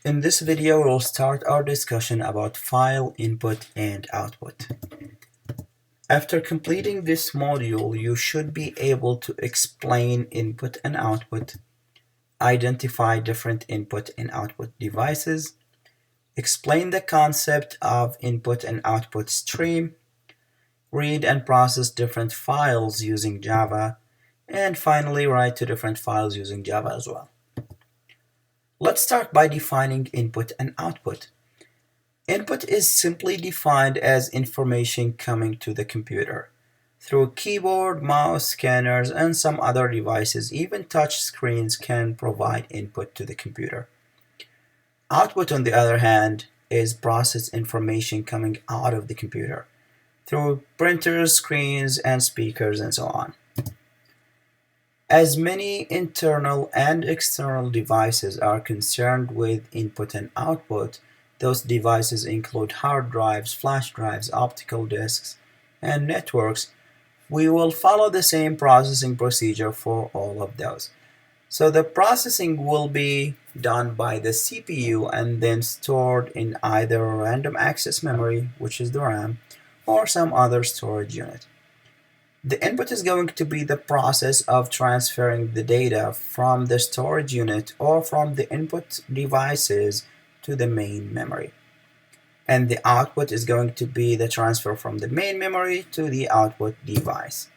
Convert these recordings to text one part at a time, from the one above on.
In this video, we'll start our discussion about file input and output. After completing this module, you should be able to explain input and output, identify different input and output devices, explain the concept of input and output stream, read and process different files using Java, and finally write to different files using Java as well. Let's start by defining input and output. Input is simply defined as information coming to the computer through keyboard, mouse, scanners, and some other devices. Even touch screens can provide input to the computer. Output, on the other hand, is processed information coming out of the computer through printers, screens, and speakers, and so on. As many internal and external devices are concerned with input and output, those devices include hard drives, flash drives, optical disks, and networks. We will follow the same processing procedure for all of those. So the processing will be done by the CPU and then stored in either random access memory, which is the RAM, or some other storage unit. The input is going to be the process of transferring the data from the storage unit or from the input devices to the main memory. And the output is going to be the transfer from the main memory to the output device.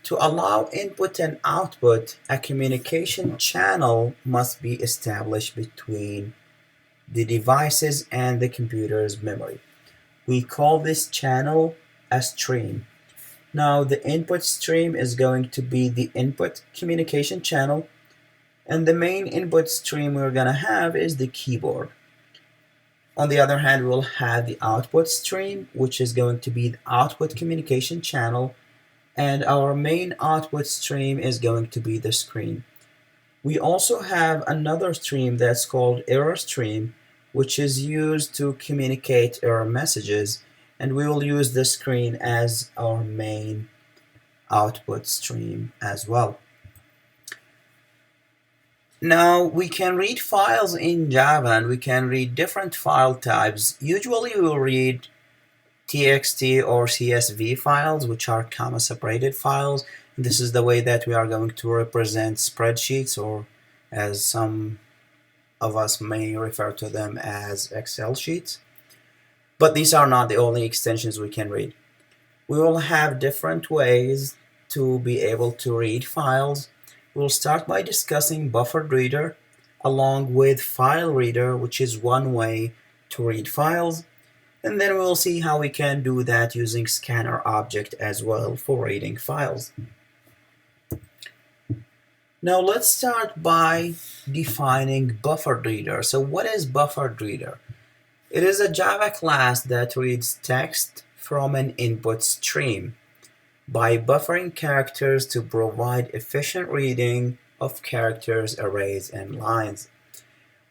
To allow input and output, a communication channel must be established between the devices and the computer's memory. We call this channel a stream. Now the input stream is going to be the input communication channel, and the main input stream we're going to have is the keyboard. On the other hand, we'll have the output stream, which is going to be the output communication channel, and our main output stream is going to be the screen. We also have another stream that's called error stream, which is used to communicate error messages, and we will use the screen as our main output stream as well. Now we can read files in Java, and we can read different file types. Usually we will read TXT or CSV files, which are comma separated files. And this is the way that we are going to represent spreadsheets, or as some of us may refer to them as Excel sheets. But these are not the only extensions we can read. We will have different ways to be able to read files. We'll start by discussing BufferedReader along with FileReader, which is one way to read files. And then we'll see how we can do that using scanner object as well for reading files. Now let's start by defining BufferedReader. So what is BufferedReader? It is a Java class that reads text from an input stream by buffering characters to provide efficient reading of characters, arrays, and lines.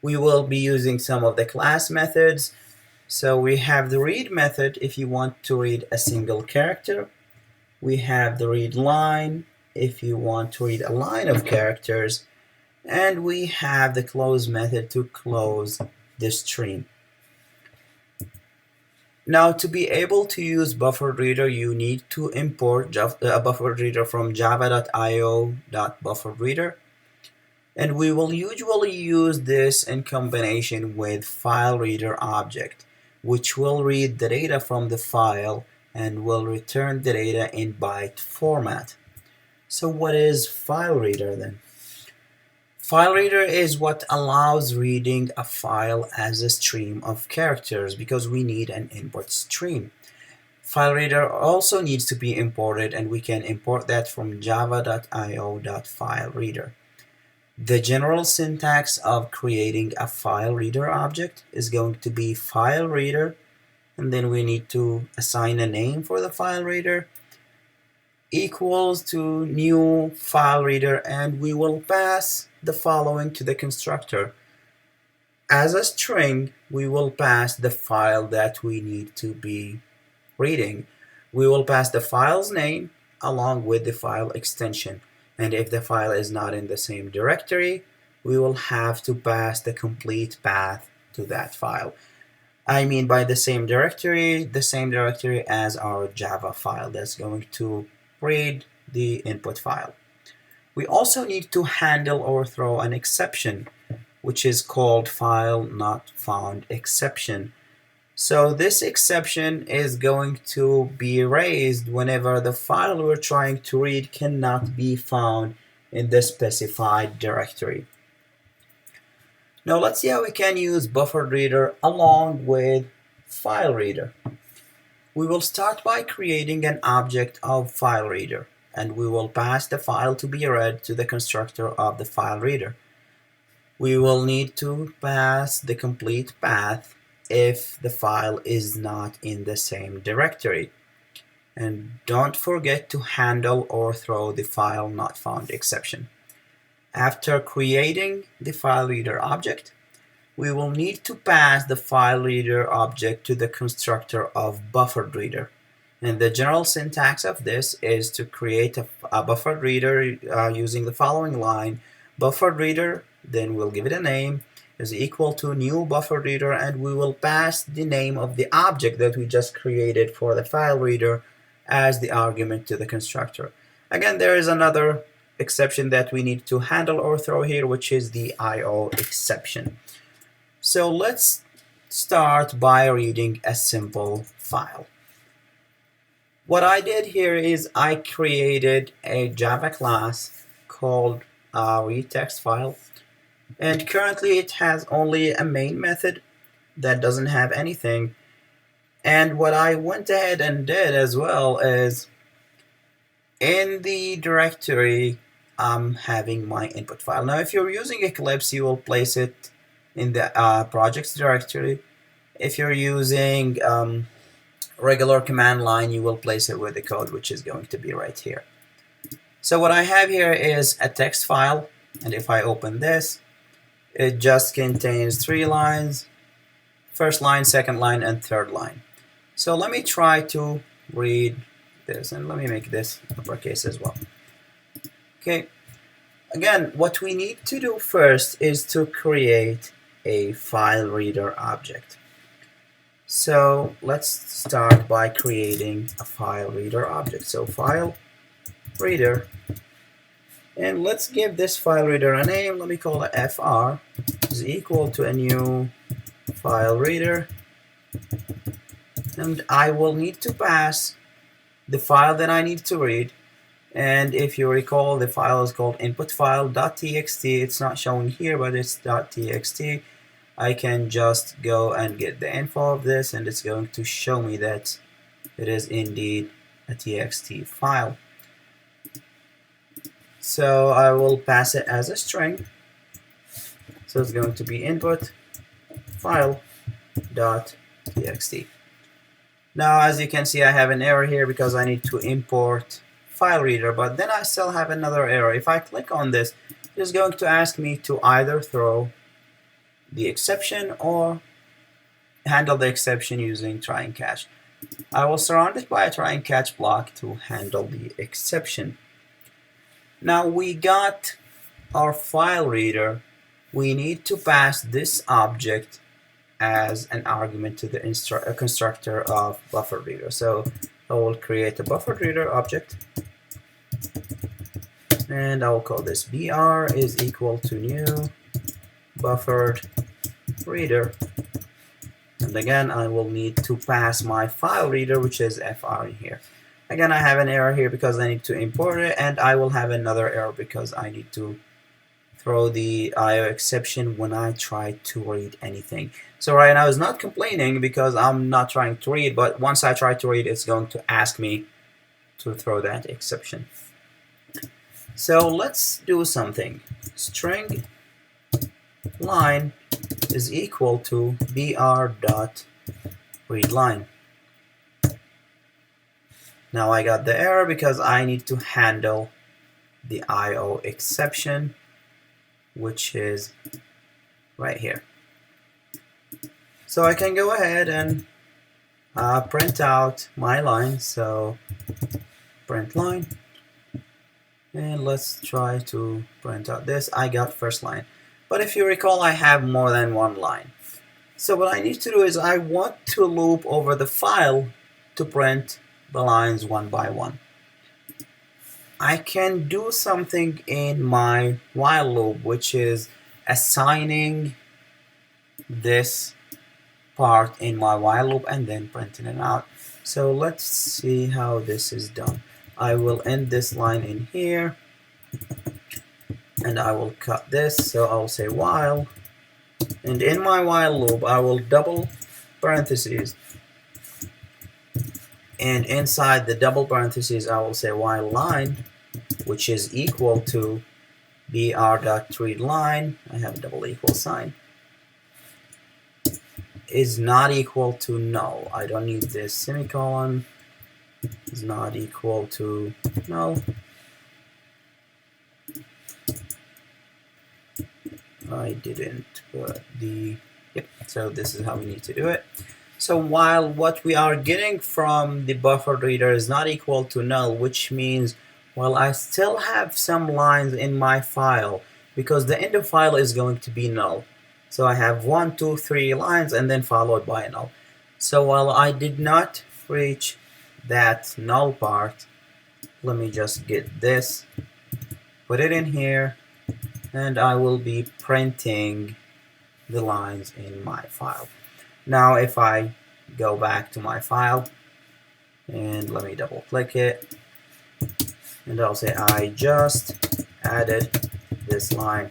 We will be using some of the class methods. So we have the read method if you want to read a single character. We have the read line if you want to read a line of characters. And we have the close method to close the stream. Now, to be able to use BufferedReader, you need to import a BufferedReader from java.io.bufferedreader. And we will usually use this in combination with FileReader object, which will read the data from the file and will return the data in byte format. So what is FileReader then? FileReader is what allows reading a file as a stream of characters because we need an input stream. FileReader also needs to be imported, and we can import that from java.io.filereader. The general syntax of creating a FileReader object is going to be FileReader, and then we need to assign a name for the FileReader equals to new FileReader, and we will pass the following to the constructor. As a string, we will pass the file that we need to be reading. We will pass the file's name along with the file extension. And if the file is not in the same directory, we will have to pass the complete path to that file. I mean by the same directory as our Java file that's going to read the input file. We also need to handle or throw an exception, which is called file not found exception. So this exception is going to be raised whenever the file we're trying to read cannot be found in the specified directory. Now let's see how we can use BufferedReader along with FileReader. We will start by creating an object of FileReader, and we will pass the file to be read to the constructor of the FileReader. We will need to pass the complete path if the file is not in the same directory. And don't forget to handle or throw the file not found exception. After creating the FileReader object, we will need to pass the FileReader object to the constructor of BufferedReader. And the general syntax of this is to create a BufferedReader using the following line: BufferedReader, then we'll give it a name, is equal to new BufferedReader, and we will pass the name of the object that we just created for the FileReader as the argument to the constructor. Again, there is another exception that we need to handle or throw here, which is the IO exception. So let's start by reading a simple file. What I did here is I created a Java class called readTextFile, and currently it has only a main method that doesn't have anything. And what I went ahead and did as well is, in the directory, I'm having my input file. Now if you're using Eclipse, you will place it in the projects directory. If you're using regular command line, you will place it with the code, which is going to be right here. So what I have here is a text file, and if I open this, it just contains 3 lines: first line, second line, and third line. So let me try to read this, and let me make this uppercase as well. Okay, again, what we need to do first is to create a FileReader object. So let's start by creating a FileReader object. So FileReader, and let's give this FileReader a name. Let me call it FR is equal to a new FileReader, and I will need to pass the file that I need to read. And if you recall, the file is called inputfile.txt. It's not showing here, but it's .txt. I can just go and get the info of this, and it's going to show me that it is indeed a txt file. So I will pass it as a string. So it's going to be input file.txt. Now, as you can see, I have an error here because I need to import FileReader, but then I still have another error. If I click on this, it is going to ask me to either throw the exception or handle the exception using try and catch. I will surround it by a try and catch block to handle the exception. Now we got our FileReader. We need to pass this object as an argument to the constructor of BufferedReader. So I will create a BufferedReader object, and I will call this br is equal to new BufferedReader. And again, I will need to pass my FileReader, which is fr in here. Again, I have an error here because I need to import it, and I will have another error because I need to throw the IO exception when I try to read anything. So right now it's not complaining because I'm not trying to read, but once I try to read, it's going to ask me to throw that exception. So let's do something. String line is equal to br.readLine. Now I got the error because I need to handle the IO exception, which is right here. So I can go ahead and print out my line. So print line, and let's try to print out this. I got first line. But if you recall, I have more than one line. So what I need to do is I want to loop over the file to print the lines one by one. I can do something in my while loop, which is assigning this part in my while loop and then printing it out. So let's see how this is done. I will end this line in here and I will cut this. So I'll say while, and in my while loop I will double parentheses, and inside the double parentheses I will say while line, which is equal to br.readLine, I have a double equal sign, is not equal to null. I don't need this semicolon, is not equal to null. I didn't put the, yep, so this is how we need to do it. So while what we are getting from the buffered reader is not equal to null, which means, well, I still have some lines in my file because the end of file is going to be null. So I have 1, 2, 3 lines and then followed by a null. So while I did not reach that null part, let me just get this, put it in here, and I will be printing the lines in my file. Now if I go back to my file and let me double click it, and I'll say I just added this line,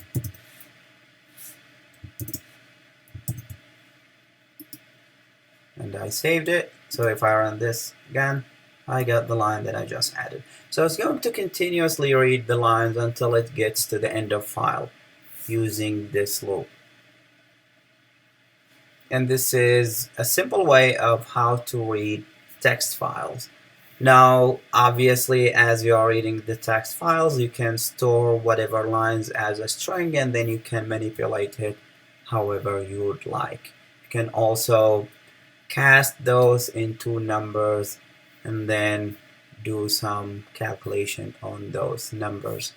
and I saved it. So if I run this again, I got the line that I just added. So it's going to continuously read the lines until it gets to the end of file using this loop. And this is a simple way of how to read text files. Now, obviously, as you are reading the text files, you can store whatever lines as a string, and then you can manipulate it however you would like. You can also cast those into numbers and then do some calculation on those numbers.